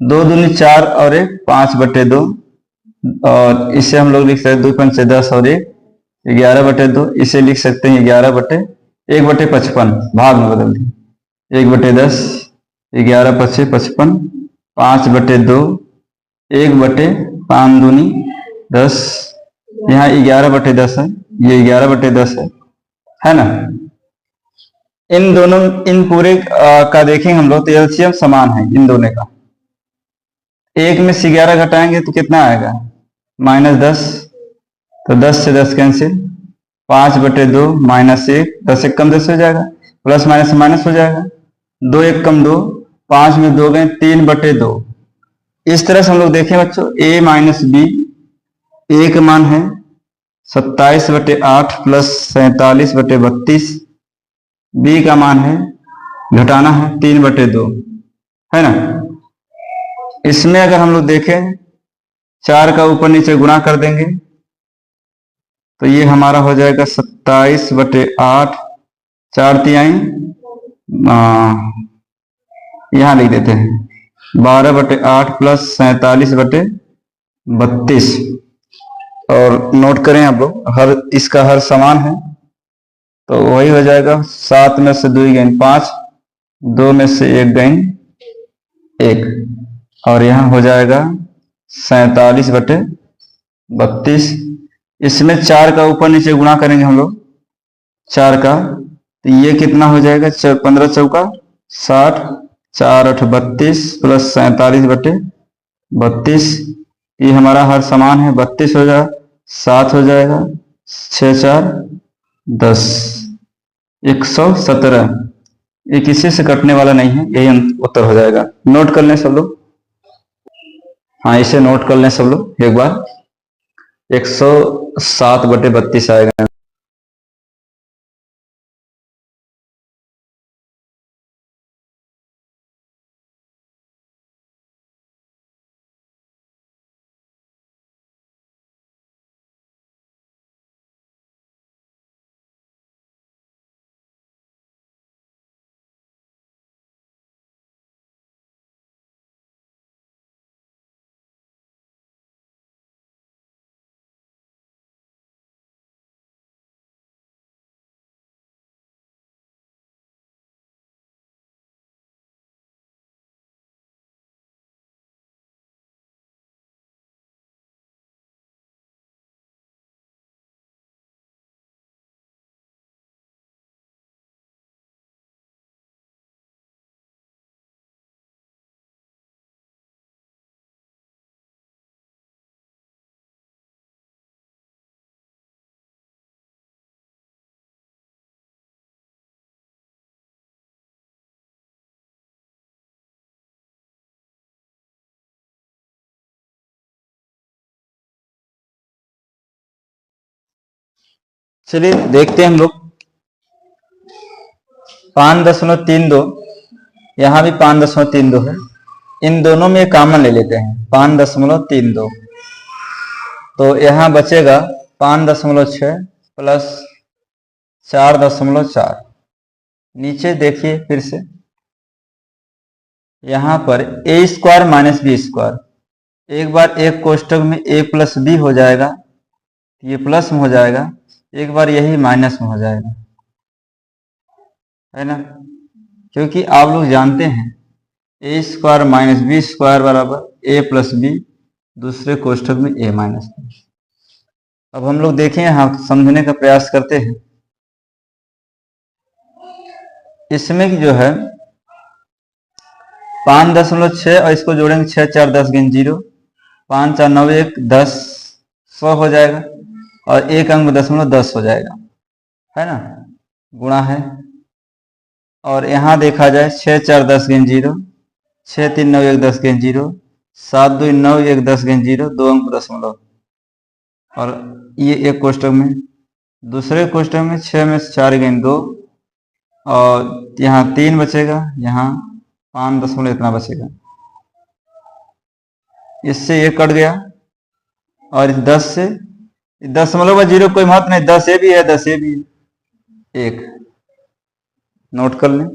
2 दूनी 4 और 1 5/2, और इसे हम लोग लिख सकते हैं 2 पंचे 10 और 1 11/2। इसे लिख सकते हैं 1/55, भाग में बदल दिए 1/10, 11 पचे 55, 5/2, 1/5 दूनी 10, यहाँ 11/10 है, ये 11/10 है ना। इन दोनों, इन पूरे का देखेंगे हम लोग तो एलसीएम समान है इन दोनों का। एक में से 11 घटाएंगे तो कितना आएगा, -10, तो 10 से 10 कैंसिल, 5/2 -1, 10 एक कम 10 हो जाएगा, प्लस माइनस माइनस हो जाएगा, 2 एक कम 2, 5 में 2 गए 3/2। इस तरह से हम लोग देखें बच्चों, a माइनस बी, ए का मान है 27/8 प्लस 47/32, बी का मान है घटाना है 3/2, है ना। इसमें अगर हम लोग देखें 4 का ऊपर नीचे गुणा कर देंगे तो ये हमारा हो जाएगा 27/8, 4 तिहाई, यहां लिख देते हैं 12/8 प्लस 47/32, और नोट करें आप लोग, हर इसका हर समान है तो वही हो जाएगा 7 में से 2 गैन 5, 2 में से 1 गैन 1, और यहाँ हो जाएगा 47/32। इसमें 4 का ऊपर नीचे गुणा करेंगे हम लोग 4 का, तो ये कितना हो जाएगा, 15 चौका 60, 4 8 32 प्लस 47/32, ये हमारा हर समान है 32 हो जाएगा, 7 हो जाएगा, 6 4 10, 117। ये किसी से कटने वाला नहीं है, यही उत्तर हो जाएगा। नोट कर लें सब लोग, हाँ इसे नोट कर लें सब लोग एक बार, 107/32 आएगा। चलिए देखते हैं हम लोग, 5.32, यहां भी 5.32 है, इन दोनों में कॉमन ले लेते हैं 5.32, तो यहां बचेगा 5.6 प्लस 4.4। नीचे देखिए फिर से, यहां पर a² माइनस b², एक बार एक कोष्टक में a प्लस बी हो जाएगा, ये प्लस में हो जाएगा, एक बार यही माइनस में हो जाएगा, है ना, क्योंकि आप लोग जानते हैं a² माइनस b² बराबर a प्लस बी, दूसरे कोष्टक में a माइनस बी। अब हम लोग देखें, यहां समझने का प्रयास करते हैं। इसमें जो है 5.6 और इसको जोड़ेंगे 6 4 10 गेन 0, 5 4 9 1 10, 100 हो जाएगा, और एक अंक में 10 हो जाएगा, है ना, गुणा है। और यहाँ देखा जाए 6 4 10 गेन 0, 6 3 9 1 10 गेन 0, 7 2 9 1 10 गेन 0, 2 अंक 0, और ये एक कोष्टक में, दूसरे कोष्टक में 6 में 4 गेन 2, और यहाँ 3 बचेगा, यहाँ 5 इतना बचेगा, इससे ये कट गया, और इस 10 से 0 कोई महत्व नहीं, 10 ये भी है 10 ये भी है, एक नोट कर लें।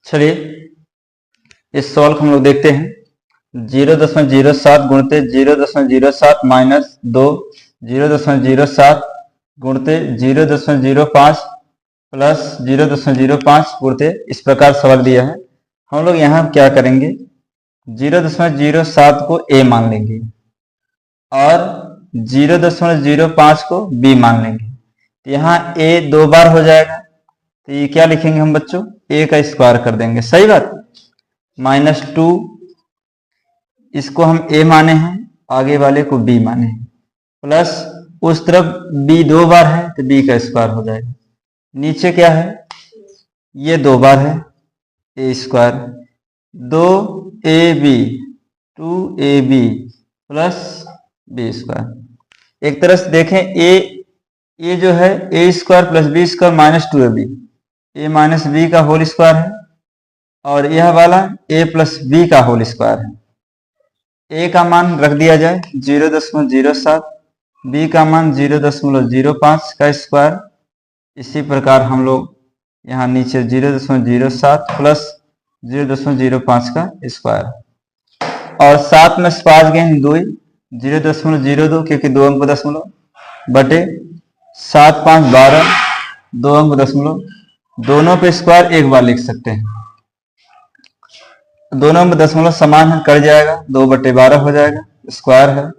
चलिए इस सवाल को हम लोग देखते हैं। 0.07 गुणते 0.07 माइनस 2, 0.07 गुणते 0.05 प्लस 0.05 गुणते, इस प्रकार सवाल दिया है। हम लोग यहाँ क्या करेंगे, 0.07 को a मान लेंगे और 0.05 को b मान लेंगे। तो यहाँ a 2 बार हो जाएगा, तो ये क्या लिखेंगे हम बच्चों, a का स्क्वायर कर देंगे। सही बात। -2 इसको हम a माने हैं, आगे वाले को b माने हैं, प्लस उस तरफ b 2 बार है तो b का स्क्वायर हो जाएगा। नीचे क्या है, ये 2 बार है, a square 2ab 2ab plus b square. एक तरह से देखें, a जो है a square plus b square minus 2ab, a minus b का होल स्क्वायर है, और यह वाला a प्लस b का होल स्क्वायर है। a का मान रख दिया जाए 0.07, b का मान 0.05 का स्क्वायर। इसी प्रकार हम लोग यहाँ नीचे 0.07 प्लस 0.05 का स्क्वायर, और 7 में 5 गए 2, 0.02 क्योंकि 2 अंक दशमलव बटे 7 5 12, 2 अंक दशमलव, दोनों पे स्क्वायर एक बार लिख सकते हैं। दोनों में दशमलव समान है, कट जाएगा, 2/12 हो जाएगा, स्क्वायर है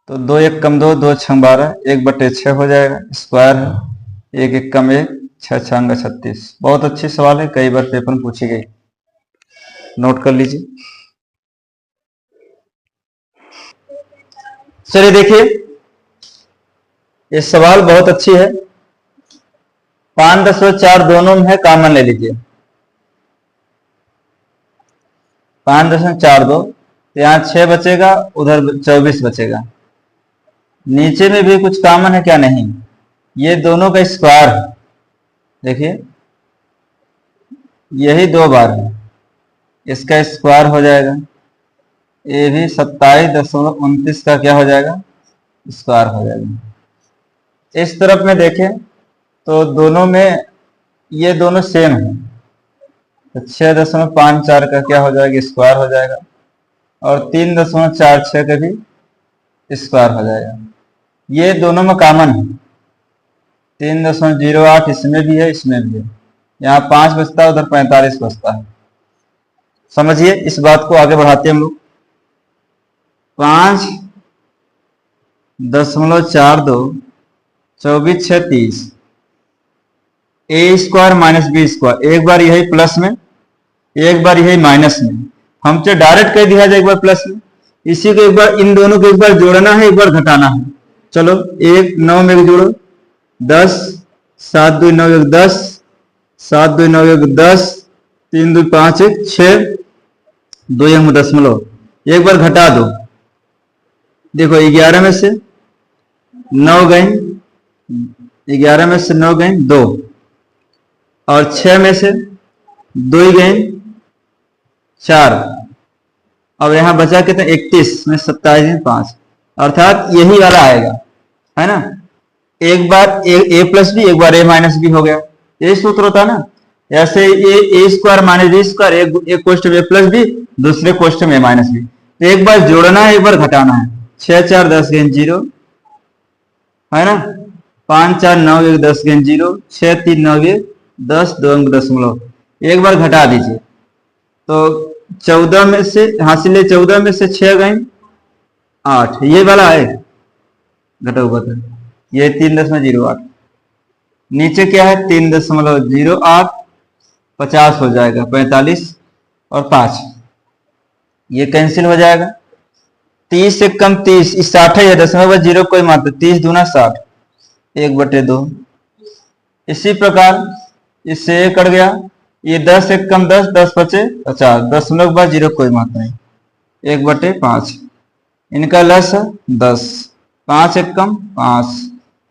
तो 2 1 कम 2, 2 6 12, 1/6 हो जाएगा, स्क्वायर है, 1 1 कम 1, 6 6 36। बहुत अच्छी सवाल है, कई बार पेपर में पूछी गई, नोट कर लीजिए। चलिए देखिए, ये सवाल बहुत अच्छी है। 5.4 दोनों में है, कॉमन ले लीजिए। 5.42, यहाँ 6 बचेगा, उधर 24 बचेगा। नीचे में भी कुछ कॉमन है क्या, नहीं, ये दोनों का स्क्वायर है। देखिए यही 2 बार है, इसका स्क्वायर हो जाएगा, ये भी 27.29 का क्या हो जाएगा, स्क्वायर हो जाएगा। इस तरफ में देखें तो दोनों में ये दोनों सेम है, तो 6.54 का क्या हो जाएगा, स्क्वायर हो जाएगा, और 3.46 का भी स्क्वायर हो जाएगा। ये दोनों में कॉमन है, 3.08 इसमें भी है, इसमें भी है। यहाँ 5 बचता है, उधर 45 बचता है। समझिए, इस बात को आगे बढ़ाते हैं हम लोग। 5.42 24 6 30, a square minus b square, एक बार यही प्लस में, एक बार यही माइनस में। हमसे डायरेक्ट कह दिया जाए एक बार प्लस में, इसी को एक बार, इन दोनों को एक बार जोड़ना है, एक बार घटाना है। चलो 1 9 में जोड़ो, 10, 7 2 9 1 10, 7 2 9 1 10, 3 2 5 1 6, 2 1 दशमलव, एक बार घटा दो। देखो 11 में से 9 गए, 11 में से 9 गए 2, और 6 में से 2 गए 4, अब यहां बचा कितना, 31 में 27 5, अर्थात यही वाला आएगा, है ना। एक बार a प्लस बी, एक बार a माइनस बी हो गया, यही सूत्र होता है ना। ऐसे ये a square minus b square, एक क्वेश्चन a प्लस बी, दूसरे क्वेश्चन में a माइनस बी। तो एक बार जोड़ना है, एक बार घटाना है। 6 4 10 गेन 0, है ना। 5 4 9 1 10 गेन 0, 6 3 9 1 10, 2 अंक दशमलव, एक बार घटा दीजिए। तो 14 में से हासिल है, 14 में से 6 गए 8, ये वाला है घटा हुआ था, ये 3.08। नीचे क्या है, 3.08, 50 हो जाएगा, 45 और 5, ये कैंसिल हो जाएगा। 30 से कम 30, 60 है, दशमलव 0 कोई मात्रा, 30 दूना 60, 1/2। इसी प्रकार इससे ये कट गया, ये 10 से कम 10, 10 बचे 50, दशमलव 0 कोई मात्रा नहीं, 1/5। इनका लस 10, 5 1 कम 5,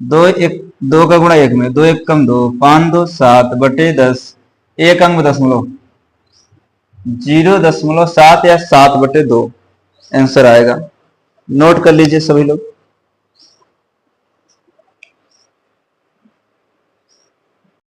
2 1 2 का गुणा 1 में, 2 1 कम 2, 5 2 7/10, 1 अंक दशमलव 0.7 या 7/2 आंसर आएगा। नोट कर लीजिए सभी लोग।